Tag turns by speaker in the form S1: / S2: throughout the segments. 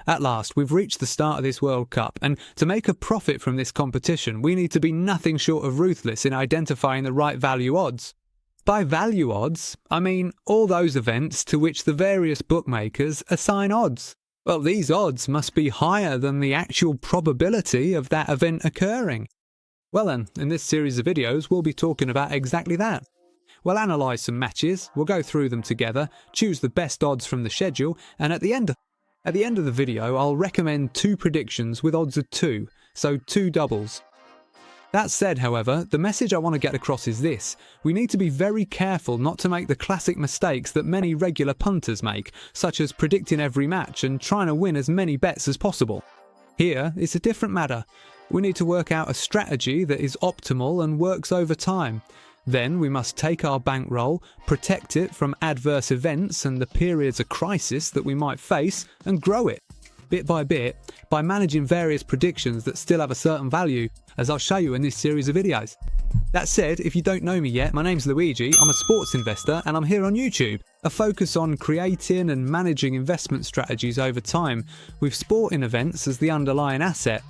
S1: At last, we've reached the start of this World Cup, and to make a profit from this competition, we need to be nothing short of ruthless in identifying the right value odds. By value odds, I mean all those events to which the various bookmakers assign odds. Well, these odds must be higher than the actual probability of that event occurring. Well then, in this series of videos, we'll be talking about exactly that. We'll analyse some matches, we'll go through them together, choose the best odds from the schedule, and at the end of the video, I'll recommend 2 predictions with odds of 2, so 2 doubles. That said, however, the message I want to get across is this: we need to be very careful not to make the classic mistakes that many regular punters make, such as predicting every match and trying to win as many bets as possible. Here, it's a different matter. We need to work out a strategy that is optimal and works over time. Then we must take our bankroll, protect it from adverse events and the periods of crisis that we might face, and grow it, bit by bit, by managing various predictions that still have a certain value, as I'll show you in this series of videos. That said, if you don't know me yet, my name's Luigi, I'm a sports investor, and I'm here on YouTube, a focus on creating and managing investment strategies over time, with sporting events as the underlying asset.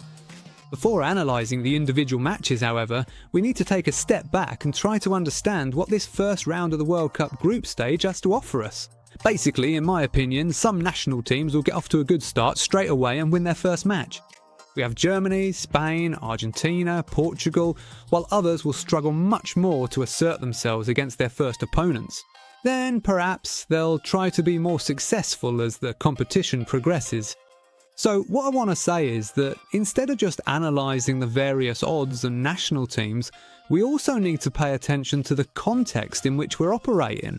S1: Before analysing the individual matches, however, we need to take a step back and try to understand what this first round of the World Cup group stage has to offer us. Basically, in my opinion, some national teams will get off to a good start straight away and win their first match. We have Germany, Spain, Argentina, Portugal, while others will struggle much more to assert themselves against their first opponents. Then, perhaps, they'll try to be more successful as the competition progresses. So what I want to say is that instead of just analysing the various odds and national teams, we also need to pay attention to the context in which we're operating.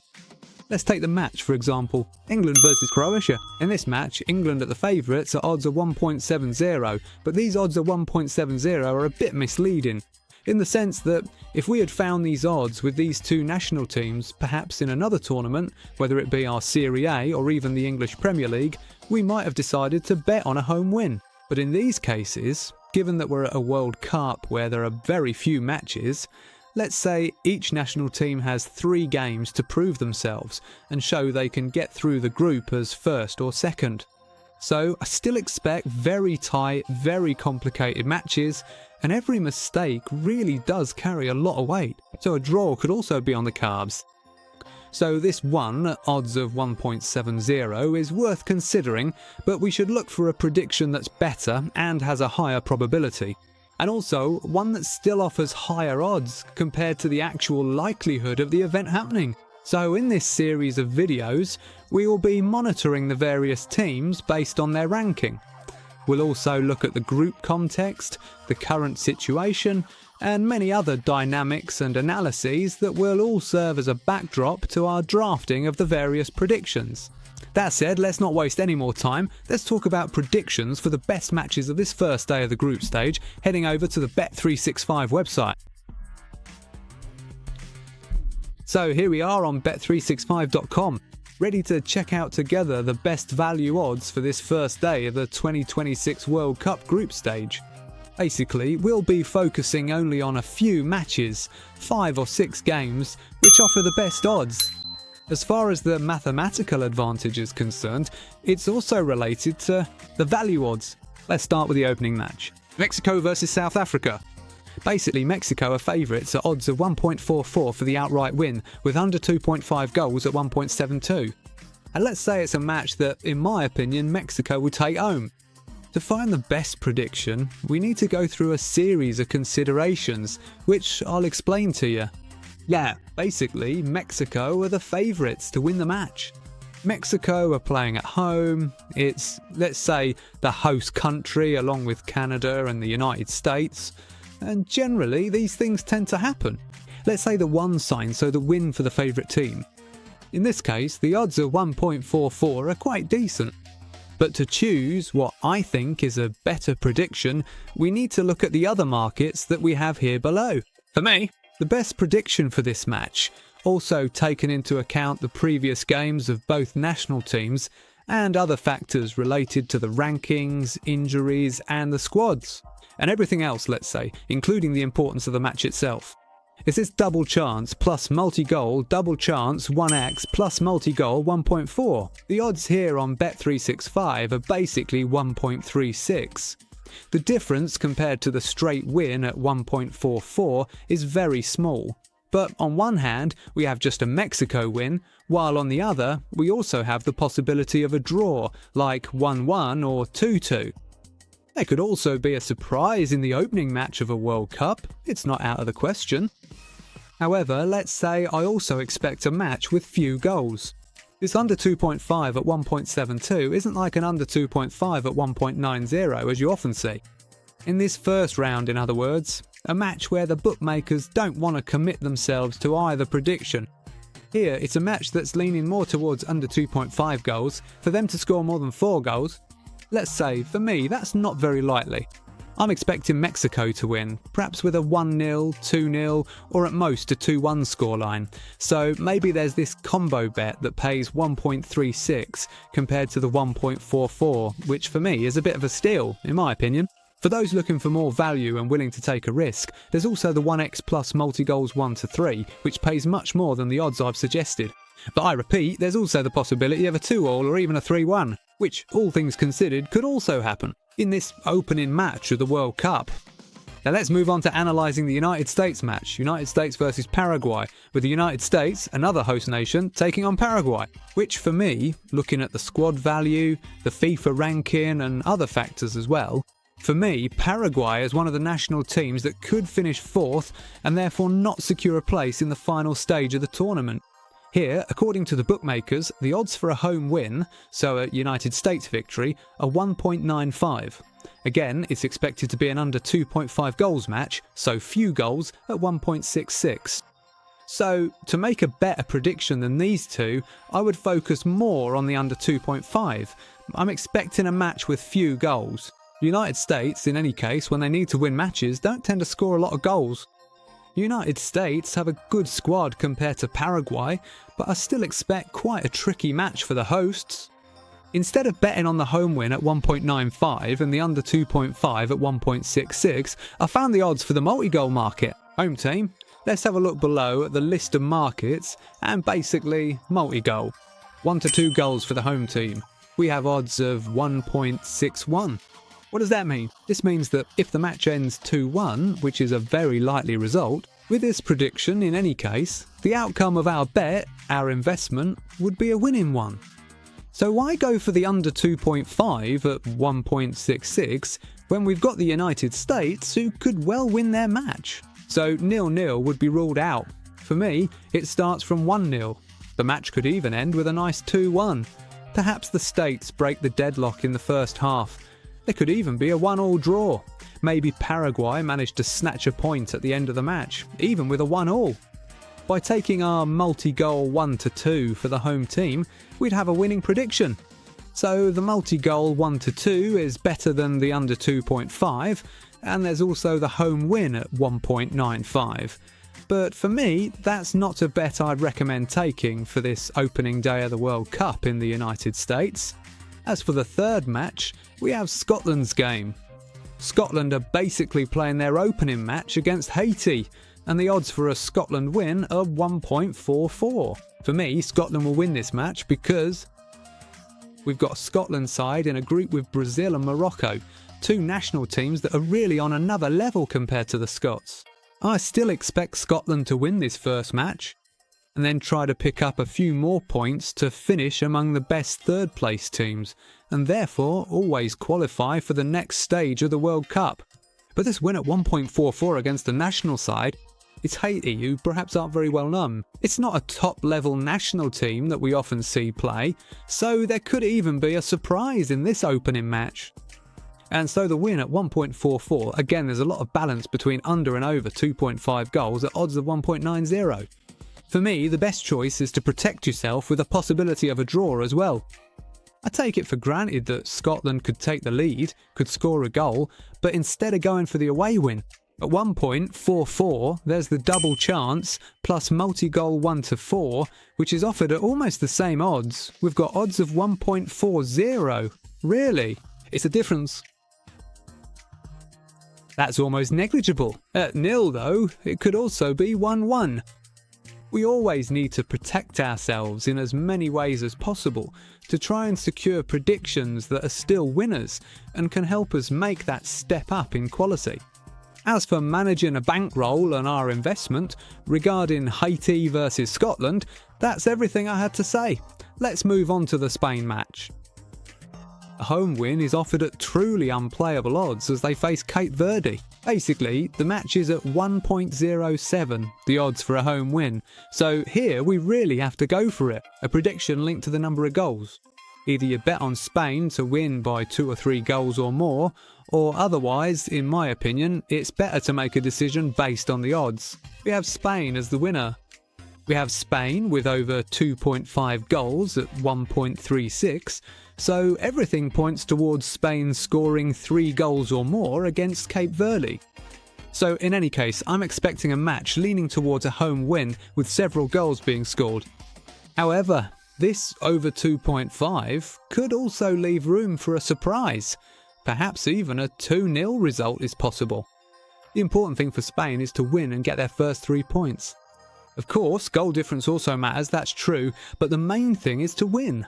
S1: Let's take the match, for example, England versus Croatia. In this match, England are the favourites at odds of 1.70, but these odds of 1.70 are a bit misleading, in the sense that if we had found these odds with these 2 national teams, perhaps in another tournament, whether it be our Serie A or even the English Premier League, we might have decided to bet on a home win. But in these cases, given that we're at a World Cup where there are very few matches, let's say each national team has 3 games to prove themselves and show they can get through the group as first or second. So I still expect very tight, very complicated matches, and every mistake really does carry a lot of weight, so a draw could also be on the cards. So this one, at odds of 1.70, is worth considering, but we should look for a prediction that's better and has a higher probability. And also, one that still offers higher odds compared to the actual likelihood of the event happening. So in this series of videos, we will be monitoring the various teams based on their ranking. We'll also look at the group context, the current situation, and many other dynamics and analyses that will all serve as a backdrop to our drafting of the various predictions. That said, let's not waste any more time. Let's talk about predictions for the best matches of this first day of the group stage, heading over to the Bet365 website. So here we are on bet365.com, ready to check out together the best value odds for this first day of the 2026 World Cup group stage. Basically, we'll be focusing only on a few matches, 5 or 6 games, which offer the best odds. As far as the mathematical advantage is concerned, it's also related to the value odds. Let's start with the opening match. Mexico versus South Africa. Basically, Mexico are favourites at odds of 1.44 for the outright win, with under 2.5 goals at 1.72. And let's say it's a match that, in my opinion, Mexico will take home. To find the best prediction, we need to go through a series of considerations, which I'll explain to you. Yeah, basically, Mexico are the favourites to win the match. Mexico are playing at home, it's, let's say, the host country along with Canada and the United States, and generally these things tend to happen. Let's say the 1 sign, so the win for the favourite team. In this case, the odds of 1.44 are quite decent. But to choose what I think is a better prediction, we need to look at the other markets that we have here below. For me, the best prediction for this match, also taking into account the previous games of both national teams and other factors related to the rankings, injuries and the squads, and everything else, let's say, including the importance of the match itself. It's this double chance plus multi-goal double chance 1x plus multi-goal 1.4. The odds here on Bet365 are basically 1.36. The difference compared to the straight win at 1.44 is very small. But on one hand, we have just a Mexico win, while on the other, we also have the possibility of a draw, like 1-1 or 2-2. There could also be a surprise in the opening match of a World Cup. It's not out of the question. However, let's say I also expect a match with few goals. This under 2.5 at 1.72 isn't like an under 2.5 at 1.90 as you often see. In this first round, in other words, a match where the bookmakers don't want to commit themselves to either prediction. Here, it's a match that's leaning more towards under 2.5 goals, for them to score more than 4 goals. Let's say, for me, that's not very likely. I'm expecting Mexico to win, perhaps with a 1-0, 2-0, or at most a 2-1 scoreline. So maybe there's this combo bet that pays 1.36 compared to the 1.44, which for me is a bit of a steal, in my opinion. For those looking for more value and willing to take a risk, there's also the 1x plus multi-goals 1-3, which pays much more than the odds I've suggested. But I repeat, there's also the possibility of a 2-all or even a 3-1, which, all things considered, could also happen in this opening match of the World Cup. Now let's move on to analysing the United States match, United States versus Paraguay, with the United States, another host nation, taking on Paraguay, which for me, looking at the squad value, the FIFA ranking and other factors as well, for me, Paraguay is one of the national teams that could finish 4th and therefore not secure a place in the final stage of the tournament. Here, according to the bookmakers, the odds for a home win, so a United States victory, are 1.95. Again, it's expected to be an under 2.5 goals match, so few goals at 1.66. So, to make a better prediction than these two, I would focus more on the under 2.5. I'm expecting a match with few goals. The United States, in any case, when they need to win matches, don't tend to score a lot of goals. United States have a good squad compared to Paraguay, but I still expect quite a tricky match for the hosts. Instead of betting on the home win at 1.95 and the under 2.5 at 1.66, I found the odds for the multi-goal market. Home team, let's have a look below at the list of markets and basically multi-goal. 1 to 2 goals for the home team. We have odds of 1.61. What does that mean? This means that if the match ends 2-1, which is a very likely result, with this prediction in any case, the outcome of our bet, our investment, would be a winning one. So why go for the under 2.5 at 1.66 when we've got the United States who could well win their match? So 0-0 would be ruled out. For me, it starts from 1-0. The match could even end with a nice 2-1. Perhaps the States break the deadlock in the first half. There could even be a 1-all draw. Maybe Paraguay managed to snatch a point at the end of the match, even with a 1-all. By taking our multi-goal 1-2 for the home team, we'd have a winning prediction. So the multi-goal 1-2 is better than the under 2.5, and there's also the home win at 1.95. But for me, that's not a bet I'd recommend taking for this opening day of the World Cup in the United States. As for the third match, we have Scotland's game. Scotland are basically playing their opening match against Haiti, and the odds for a Scotland win are 1.44. For me, Scotland will win this match because we've got a Scotland side in a group with Brazil and Morocco, two national teams that are really on another level compared to the Scots. I still expect Scotland to win this first match, and then try to pick up a few more points to finish among the best third place teams, and therefore always qualify for the next stage of the World Cup. But this win at 1.44 against the national side, it's Haiti, who perhaps aren't very well known. It's not a top level national team that we often see play, so there could even be a surprise in this opening match. And so the win at 1.44, again there's a lot of balance between under and over 2.5 goals at odds of 1.90. For me, the best choice is to protect yourself with a possibility of a draw as well. I take it for granted that Scotland could take the lead, could score a goal, but instead of going for the away win, at 1.44 there's the double chance plus multi-goal 1-4, which is offered at almost the same odds. We've got odds of 1.40. Really? It's a difference. That's almost negligible. At nil though, it could also be 1-1. We always need to protect ourselves in as many ways as possible to try and secure predictions that are still winners and can help us make that step up in quality. As for managing a bankroll and our investment regarding Haiti versus Scotland, that's everything I had to say. Let's move on to the Spain match. A home win is offered at truly unplayable odds as they face Cape Verde. Basically, the match is at 1.07, the odds for a home win. So here we really have to go for it, a prediction linked to the number of goals. Either you bet on Spain to win by 2 or 3 goals or more, or otherwise, in my opinion, it's better to make a decision based on the odds. We have Spain as the winner. We have Spain with over 2.5 goals at 1.36, so everything points towards Spain scoring 3 goals or more against Cape Verde. So in any case, I'm expecting a match leaning towards a home win with several goals being scored. However, this over 2.5 could also leave room for a surprise. Perhaps even a 2-0 result is possible. The important thing for Spain is to win and get their first 3 points. Of course, goal difference also matters, that's true, but the main thing is to win.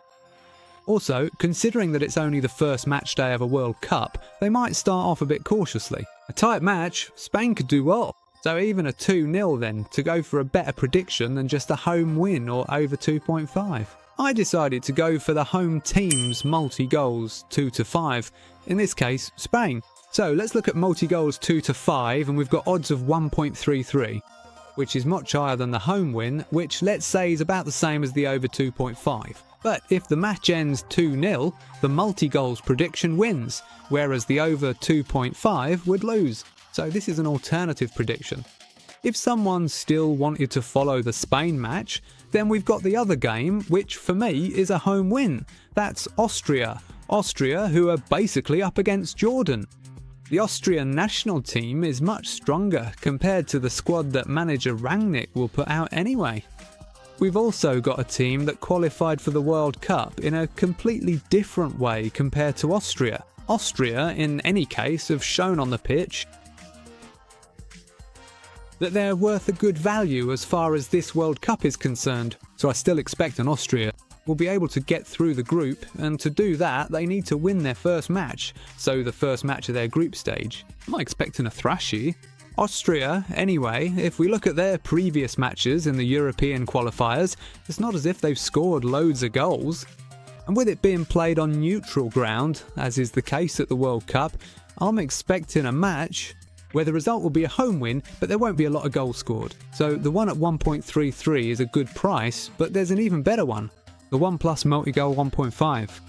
S1: Also, considering that it's only the first match day of a World Cup, they might start off a bit cautiously. A tight match, Spain could do well. So even a 2-0 then, to go for a better prediction than just a home win or over 2.5. I decided to go for the home team's multi-goals 2-5, in this case Spain. So let's look at multi-goals 2-5 and we've got odds of 1.33, which is much higher than the home win, which let's say is about the same as the over 2.5. But if the match ends 2-0, the multi-goals prediction wins, whereas the over 2.5 would lose. So this is an alternative prediction. If someone still wanted to follow the Spain match, then we've got the other game, which for me is a home win. That's Austria. Austria, who are basically up against Jordan. The Austrian national team is much stronger compared to the squad that manager Rangnick will put out anyway. We've also got a team that qualified for the World Cup in a completely different way compared to Austria. Austria, in any case, have shown on the pitch that they're worth a good value as far as this World Cup is concerned. So I still expect an Austria will be able to get through the group, and to do that they need to win their first match, so the first match of their group stage. I'm not expecting a thrashie. Austria, anyway, if we look at their previous matches in the European qualifiers, it's not as if they've scored loads of goals. And with it being played on neutral ground, as is the case at the World Cup, I'm expecting a match where the result will be a home win, but there won't be a lot of goals scored. So the one at 1.33 is a good price, but there's an even better one, the 1+ multi-goal 1.5.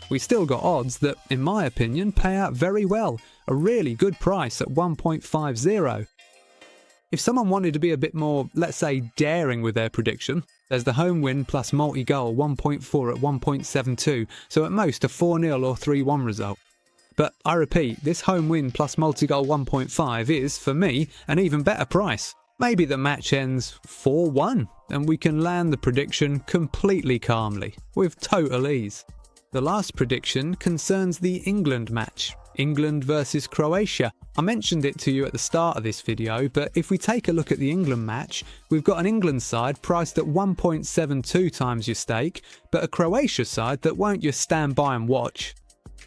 S1: We still got odds that, in my opinion, pay out very well, a really good price at 1.50. If someone wanted to be a bit more, let's say, daring with their prediction, there's the home win plus multi-goal 1.4 at 1.72, so at most a 4-0 or 3-1 result. But I repeat, this home win plus multi-goal 1.5 is, for me, an even better price. Maybe the match ends 4-1 and we can land the prediction completely calmly, with total ease. The last prediction concerns the England match, England versus Croatia. I mentioned it to you at the start of this video, but if we take a look at the England match, we've got an England side priced at 1.72 times your stake, but a Croatia side that won't just stand by and watch.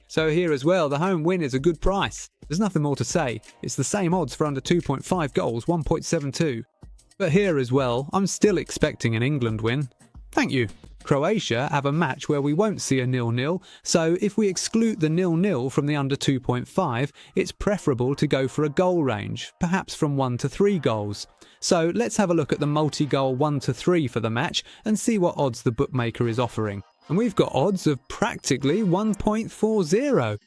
S1: So here as well, the home win is a good price. There's nothing more to say. It's the same odds for under 2.5 goals, 1.72. But here as well, I'm still expecting an England win. Thank you. Croatia have a match where we won't see a 0-0, so if we exclude the 0-0 from the under 2.5, it's preferable to go for a goal range, perhaps from 1 to 3 goals. So let's have a look at the multi-goal 1 to 3 for the match and see what odds the bookmaker is offering. And we've got odds of practically 1.40.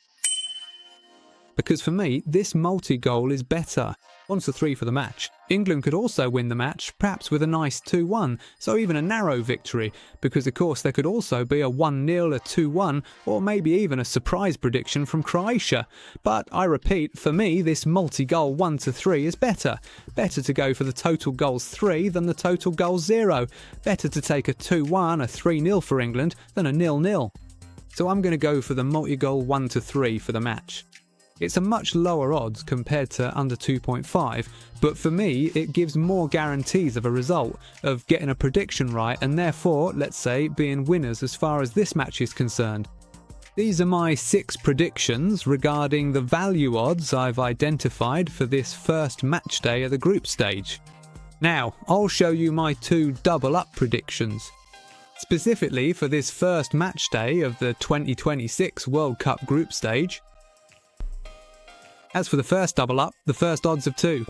S1: Because for me, this multi-goal is better. 1 to 3 for the match. England could also win the match, perhaps with a nice 2-1, so even a narrow victory, because of course there could also be a 1-0, a 2-1, or maybe even a surprise prediction from Croatia. But I repeat, for me, this multi-goal 1 to 3 is better. Better to go for the total goals 3 than the total goals 0. Better to take a 2-1, a 3-0 for England than a 0-0. So I'm going to go for the multi-goal 1 to 3 for the match. It's a much lower odds compared to under 2.5, but for me it gives more guarantees of a result, of getting a prediction right and therefore, let's say, being winners as far as this match is concerned. These are my 6 predictions regarding the value odds I've identified for this first match day of the group stage. Now, I'll show you my 2 double-up predictions. Specifically for this first match day of the 2026 World Cup group stage. As for the first double-up, the first odds of 2.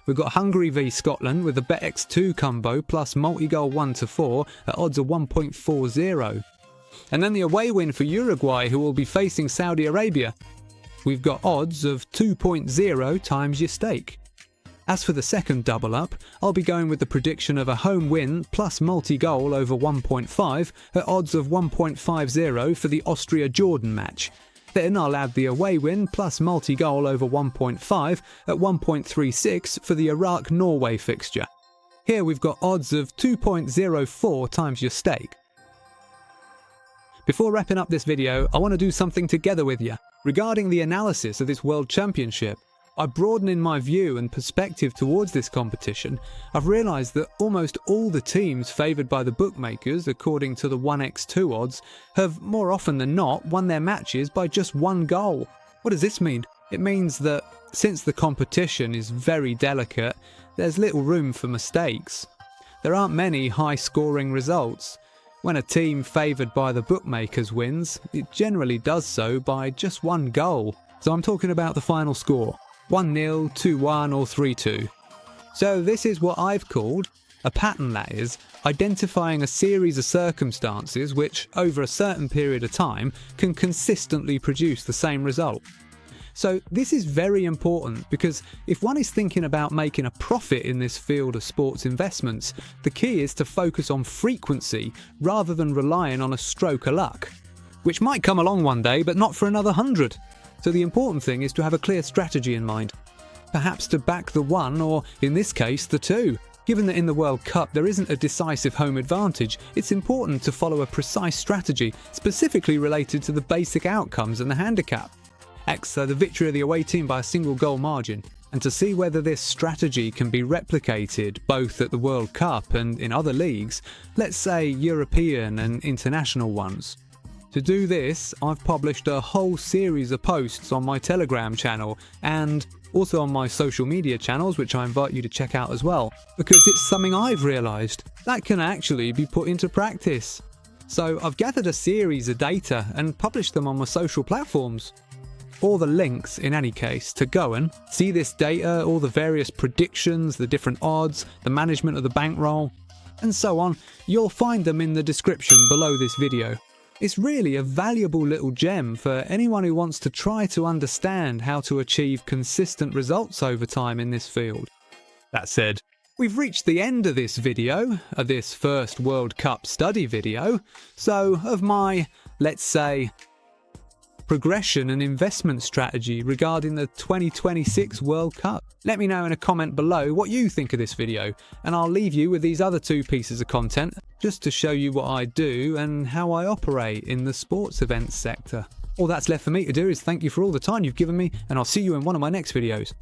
S1: We've got Hungary v Scotland with the BetX2 combo plus multi-goal 1-4 at odds of 1.40. And then the away win for Uruguay, who will be facing Saudi Arabia. We've got odds of 2.0 times your stake. As for the second double-up, I'll be going with the prediction of a home win plus multi-goal over 1.5 at odds of 1.50 for the Austria-Jordan match. Then I'll add the away win plus multi-goal over 1.5 at 1.36 for the Iraq-Norway fixture. Here we've got odds of 2.04 times your stake. Before wrapping up this video, I want to do something together with you. Regarding the analysis of this World Championship, by broadening my view and perspective towards this competition, I've realised that almost all the teams favoured by the bookmakers, according to the 1x2 odds, have more often than not won their matches by just 1 goal. What does this mean? It means that since the competition is very delicate, there's little room for mistakes. There aren't many high-scoring results. When a team favoured by the bookmakers wins, it generally does so by just 1 goal. So I'm talking about the final score. 1-0, 2-1 or 3-2. So this is what I've called a pattern, that is, identifying a series of circumstances which, over a certain period of time, can consistently produce the same result. So this is very important because if one is thinking about making a profit in this field of sports investments, the key is to focus on frequency rather than relying on a stroke of luck, which might come along one day but not for another 100. So the important thing is to have a clear strategy in mind. Perhaps to back the 1 or, in this case, the 2. Given that in the World Cup there isn't a decisive home advantage, it's important to follow a precise strategy, specifically related to the basic outcomes and the handicap. So the victory of the away team by a single goal margin. And to see whether this strategy can be replicated both at the World Cup and in other leagues, let's say European and international ones. To do this, I've published a whole series of posts on my Telegram channel and also on my social media channels, which I invite you to check out as well, because it's something I've realised that can actually be put into practice. So I've gathered a series of data and published them on my social platforms. All the links, in any case, to go and see this data, all the various predictions, the different odds, the management of the bankroll, and so on, you'll find them in the description below this video. It's really a valuable little gem for anyone who wants to try to understand how to achieve consistent results over time in this field. That said, we've reached the end of this video, of this first World Cup study video, so of my, let's say, progression and investment strategy regarding the 2026 World Cup. Let me know in a comment below what you think of this video, and I'll leave you with these other 2 pieces of content just to show you what I do and how I operate in the sports events sector. All that's left for me to do is thank you for all the time you've given me, and I'll see you in one of my next videos.